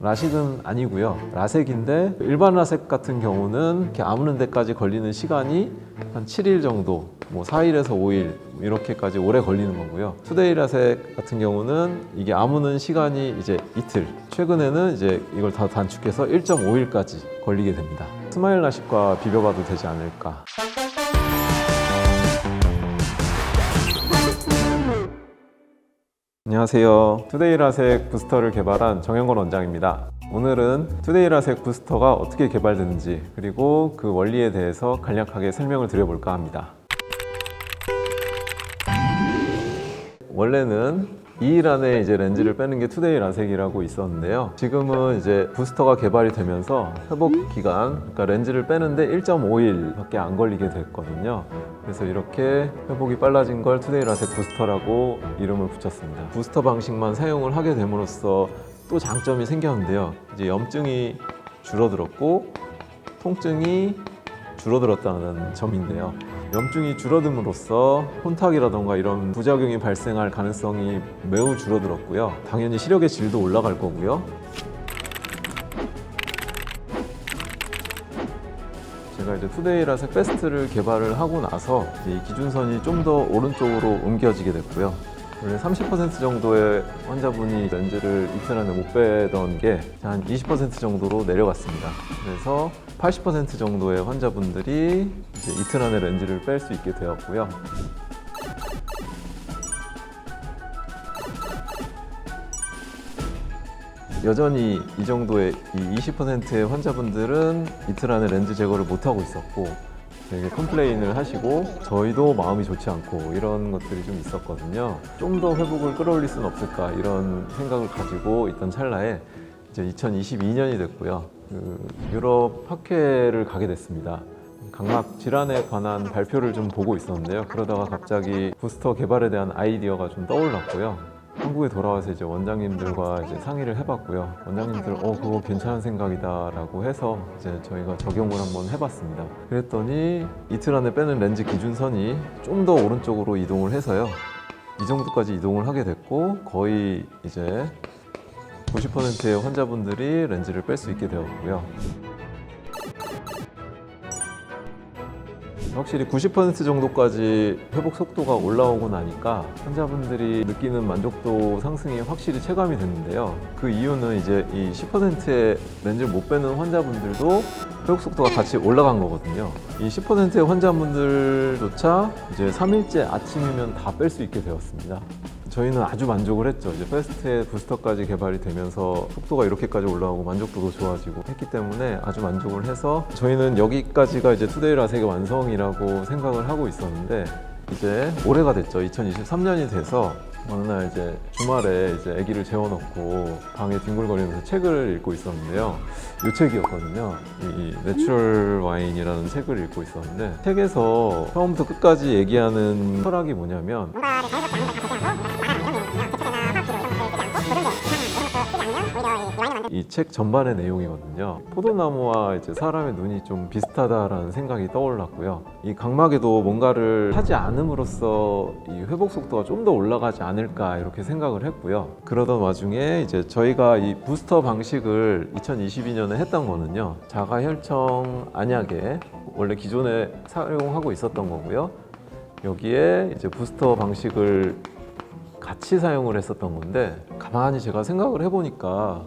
라식은 아니고요. 라섹인데 일반 라섹 같은 경우는 이렇게 아무는 데까지 걸리는 시간이 한 7일 정도, 뭐 4일에서 5일 이렇게까지 오래 걸리는 거고요. 투데이 라섹 같은 경우는 이게 아무는 시간이 이제 이틀. 최근에는 이제 이걸 다 단축해서 1.5일까지 걸리게 됩니다. 스마일 라식과 비벼봐도 되지 않을까. 안녕하세요. 투데이 라섹 부스터를 개발한 정현건 원장입니다. 오늘은 투데이 라섹 부스터가 어떻게 개발되는지 그리고 그 원리에 대해서 간략하게 설명을 드려볼까 합니다. 원래는 2일 안에 이제 렌즈를 빼는 게 투데이 라섹이라고 있었는데요. 지금은 이제 부스터가 개발이 되면서 회복 기간, 그러니까 렌즈를 빼는데 1.5일밖에 안 걸리게 됐거든요. 그래서 이렇게 회복이 빨라진 걸 투데이 라섹 부스터라고 이름을 붙였습니다. 부스터 방식만 사용을 하게 됨으로써 또 장점이 생겼는데요. 이제 염증이 줄어들었고 통증이 줄어들었다는 점인데요. 염증이 줄어듦으로써 혼탁이라던가 이런 부작용이 발생할 가능성이 매우 줄어들었고요. 당연히 시력의 질도 올라갈 거고요. 제가 이제 투데이 라섹 패스트를 개발을 하고 나서 이 기준선이 좀 더 오른쪽으로 옮겨지게 됐고요. 원래 30% 정도의 환자분이 렌즈를 이틀 안에 못 빼던 게 한 20% 정도로 내려갔습니다. 그래서 80% 정도의 환자분들이 이제 이틀 안에 렌즈를 뺄 수 있게 되었고요. 여전히 이 정도의 이 20%의 환자분들은 이틀 안에 렌즈 제거를 못하고 있었고 되게 컴플레인을 하시고 저희도 마음이 좋지 않고 이런 것들이 좀 있었거든요. 좀 더 회복을 끌어올릴 수는 없을까 이런 생각을 가지고 있던 찰나에 이제 2022년이 됐고요. 유럽 학회를 가게 됐습니다. 각막 질환에 관한 발표를 좀 보고 있었는데요. 그러다가 갑자기 부스터 개발에 대한 아이디어가 좀 떠올랐고요. 한국에 돌아와서 이제 원장님들과 이제 상의를 해봤고요. 원장님들, 그거 괜찮은 생각이다라고 해서 이제 저희가 적용을 한번 해봤습니다. 그랬더니 이틀 안에 빼는 렌즈 기준선이 좀 더 오른쪽으로 이동을 해서요. 이 정도까지 이동을 하게 됐고 거의 이제 90%의 환자분들이 렌즈를 뺄 수 있게 되었고요. 확실히 90% 정도까지 회복 속도가 올라오고 나니까 환자분들이 느끼는 만족도 상승이 확실히 체감이 됐는데요. 그 이유는 이제 이 10%의 렌즈를 못 빼는 환자분들도 회복 속도가 같이 올라간 거거든요. 이 10%의 환자분들조차 이제 3일째 아침이면 다 뺄 수 있게 되었습니다. 저희는 아주 만족을 했죠. 이제 패스트의 부스터까지 개발이 되면서 속도가 이렇게까지 올라오고 만족도도 좋아지고 했기 때문에 아주 만족을 해서 저희는 여기까지가 이제 투데이 라섹의 완성이라고 생각을 하고 있었는데 이제 올해가 됐죠. 2023년이 돼서 어느 날 이제 주말에 이제 아기를 재워놓고 방에 뒹굴거리면서 책을 읽고 있었는데요. 이 책이었거든요. 이 내추럴 와인이라는 책을 읽고 있었는데 책에서 처음부터 끝까지 얘기하는 철학이 뭐냐면 이 책 전반의 내용이거든요. 포도나무와 이제 사람의 눈이 좀 비슷하다라는 생각이 떠올랐고요. 이 각막에도 뭔가를 하지 않음으로써 이 회복 속도가 좀 더 올라가지 않을까 이렇게 생각을 했고요. 그러던 와중에 이제 저희가 이 부스터 방식을 2022년에 했던 거는요. 자가혈청 안약에 원래 기존에 사용하고 있었던 거고요. 여기에 이제 부스터 방식을 같이 사용을 했었던 건데 가만히 제가 생각을 해보니까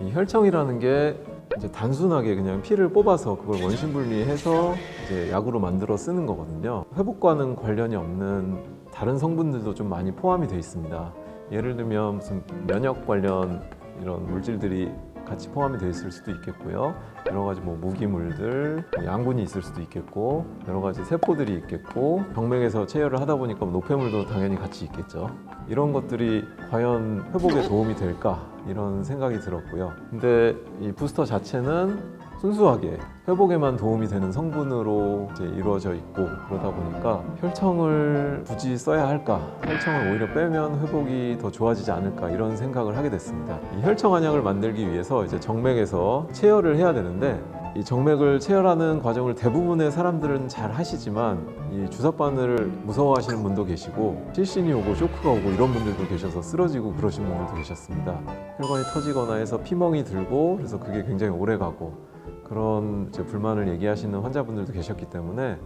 이 혈청이라는 게 이제 단순하게 그냥 피를 뽑아서 그걸 원심분리해서 이제 약으로 만들어 쓰는 거거든요. 회복과는 관련이 없는 다른 성분들도 좀 많이 포함이 되어 있습니다. 예를 들면 무슨 면역 관련 이런 물질들이 같이 포함이 되어 있을 수도 있겠고요. 여러 가지 뭐 무기물들, 양분이 있을 수도 있겠고 여러 가지 세포들이 있겠고 병맥에서 체열을 하다 보니까 노폐물도 당연히 같이 있겠죠. 이런 것들이 과연 회복에 도움이 될까 이런 생각이 들었고요. 근데 이 부스터 자체는 순수하게 회복에만 도움이 되는 성분으로 이제 이루어져 있고, 그러다 보니까 혈청을 굳이 써야 할까, 혈청을 오히려 빼면 회복이 더 좋아지지 않을까, 이런 생각을 하게 됐습니다. 이 혈청 안약을 만들기 위해서 이제 정맥에서 체열을 해야 되는데, 이 정맥을 체열하는 과정을 대부분의 사람들은 잘 하시지만 이 주사바늘을 무서워하시는 분도 계시고 실신이 오고 쇼크가 오고 이런 분들도 계셔서 쓰러지고 그러신 분들도 계셨습니다. 혈관이 터지거나 해서 피멍이 들고, 그래서 그게 굉장히 오래 가고, 그런 이제 불만을 얘기하시는 환자분들도 계셨기 때문에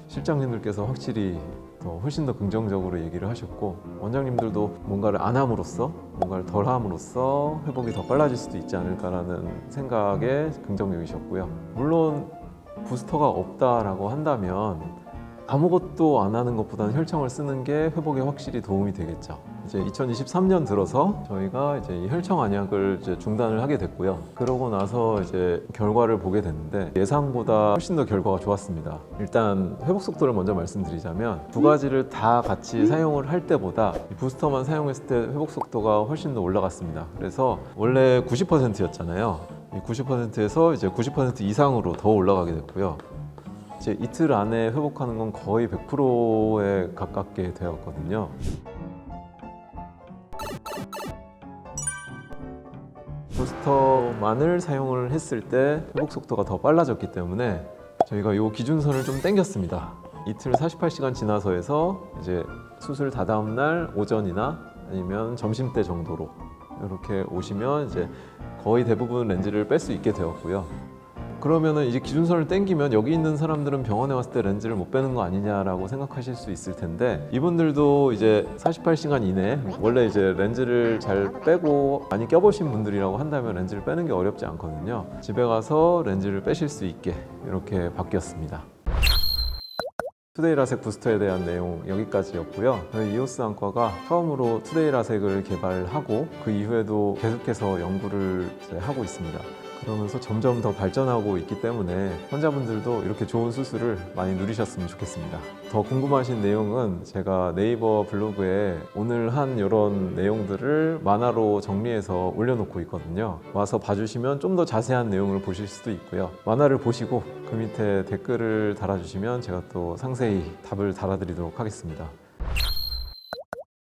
실장님들께서 확실히 훨씬 더 긍정적으로 얘기를 하셨고, 원장님들도 뭔가를 안 함으로써, 뭔가를 덜 함으로써 회복이 더 빨라질 수도 있지 않을까라는 생각에 긍정적이셨고요. 물론 부스터가 없다라고 한다면 아무것도 안 하는 것보다는 혈청을 쓰는 게 회복에 확실히 도움이 되겠죠. 이제 2023년 들어서 저희가 이제 이 혈청 안약을 이제 중단을 하게 됐고요. 그러고 나서 이제 결과를 보게 됐는데 예상보다 훨씬 더 결과가 좋았습니다. 일단 회복 속도를 먼저 말씀드리자면 두 가지를 다 같이 사용을 할 때보다 이 부스터만 사용했을 때 회복 속도가 훨씬 더 올라갔습니다. 그래서 원래 90%였잖아요. 이 90%에서 이제 90% 이상으로 더 올라가게 됐고요. 이제 이틀 안에 회복하는 건 거의 100%에 가깝게 되었거든요. 부스터만을 사용을 했을 때 회복 속도가 더 빨라졌기 때문에 저희가 이 기준선을 좀 당겼습니다. 이틀 48시간 지나서에서 이제 수술 다다음 날 오전이나 아니면 점심때 정도로 이렇게 오시면 이제 거의 대부분 렌즈를 뺄 수 있게 되었고요. 그러면은 이제 기준선을 땡기면 여기 있는 사람들은 병원에 왔을 때 렌즈를 못 빼는 거 아니냐라고 생각하실 수 있을 텐데, 이분들도 이제 48시간 이내에 원래 이제 렌즈를 잘 빼고 많이 껴보신 분들이라고 한다면 렌즈를 빼는 게 어렵지 않거든요. 집에 가서 렌즈를 빼실 수 있게 이렇게 바뀌었습니다. 투데이 라섹 부스터에 대한 내용 여기까지였고요. 저희 이오스 안과가 처음으로 투데이 라섹을 개발하고 그 이후에도 계속해서 연구를 하고 있습니다. 그러면서 점점 더 발전하고 있기 때문에 환자분들도 이렇게 좋은 수술을 많이 누리셨으면 좋겠습니다. 더 궁금하신 내용은 제가 네이버 블로그에 오늘 한 이런 내용들을 만화로 정리해서 올려놓고 있거든요. 와서 봐주시면 좀 더 자세한 내용을 보실 수도 있고요. 만화를 보시고 그 밑에 댓글을 달아주시면 제가 또 상세히 답을 달아드리도록 하겠습니다.